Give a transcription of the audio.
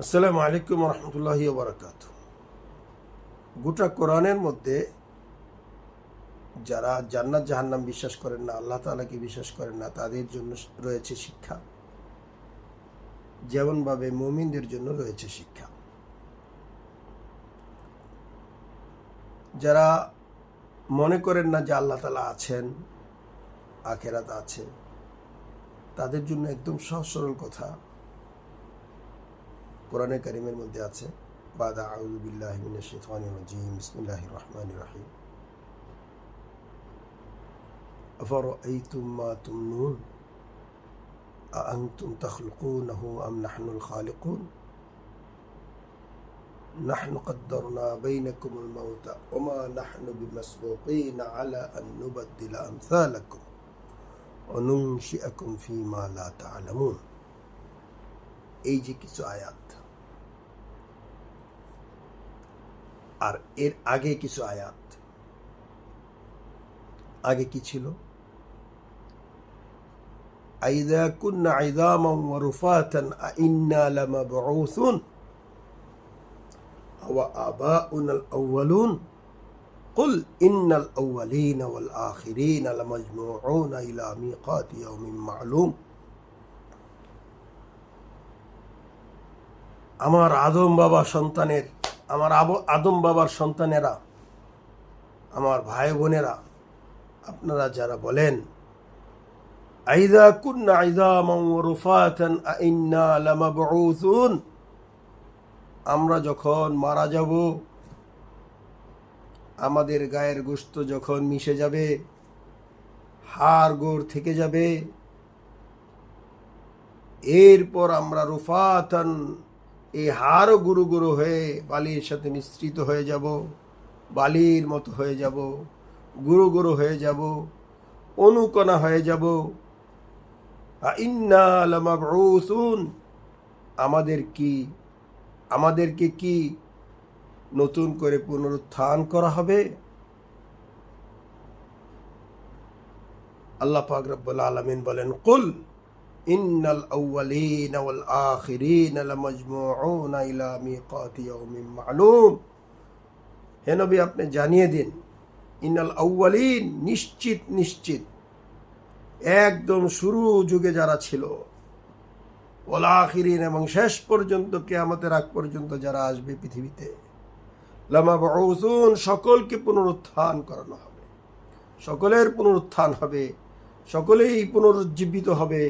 আসসালামু আলাইকুম রহমতুল্লাহি ওয়া বারাকাতুহু। গোটা কোরআনের মধ্যে যারা জান্নাত জাহান্নাম বিশ্বাস করেন না, আল্লাহ তাআলাকে বিশ্বাস করেন না, তাদের জন্য রয়েছে শিক্ষা, যেমনভাবে মুমিনদের জন্য রয়েছে শিক্ষা। যারা মনে করেন না যে আল্লাহ তাআলা আছেন, আখিরাত আছে, তাদের জন্য একদম সহজ সরল কথা কোরআনে কারিমের মধ্যে আছে। বাদা আউযু বিল্লাহি মিনাশ শাইতানির রাজিম, বিসমিল্লাহির রহমানির রহিম। আফারাআইতুম মা তুমনুন আআনতুম তাখলুকুনাহু আম নাহনুল খালিকুন নাহনু কদ্দারনা বাইনাকুমুল মাউতা ওয়া মা নাহনু বিমাসবুকিনা আলা আন নুবাদদিলা আমসালাকুম ওয়া নুনশিআকুম ফীমা লা তা'লামুন। এই যে কিছু আয়াত, আর এর আগে কিছু আয়াত। আগে কি ছিল? আইযা কুন্না ইযামান ওয়া রুফাতান আইন্না লামাবউসুন ওয়া আবাউনাল আউয়ালুন কুল ইন্নাল আউয়ালিনা ওয়াল আখিরিনা লামাজমুউনা ইলা মিকাতি ইয়াউমিন মা'লুম। আমার আদম বাবার সন্তানেরা, আমার ভাই বোনেরা, আপনারা যারা বলেন আইযা কুন্না ইযামান ওয়া রুফাতান আইন্না লামাবউসুন, আমরা যখন মারা যাব, আমাদের গায়ের গোশত যখন মিশে যাবে, হাড় গোড় থেকে যাবে, এরপর আমরা রুফাতান, এই হাড় গুঁড়ো গুঁড়ো হয়ে বালির সাথে মিশ্রিত হয়ে যাব, বালির মতো হয়ে যাব, গুঁড়ো গুঁড়ো হয়ে যাব, অনুকণা হয়ে যাব। ইন্না লামাবউসুন, আমাদেরকে কি নতুন করে পুনরুত্থান করা হবে? আল্লাহ পাক রব্বুল আলামিন বলেন, কুল ইন্নাল আউয়ালিনা ওয়াল আখিরিনা লামাজমুউনা ইলা মিকাতি ইয়াউমিন মা'লুম। হে নবী, আপনি জানিয়ে দিন, ইন্নাল আউয়ালিন, নিশ্চিত একদম শুরু যুগে যারা ছিল, ওয়াল আখিরিন, এবং শেষ পর্যন্ত কিয়ামতের আগ পর্যন্ত যারা আসবে পৃথিবীতে, লামাবউসুন, সকলকে পুনরুত্থান করানো হবে, সকলের পুনরুত্থান হবে, সকলেই পুনরুজ্জীবিত হবে।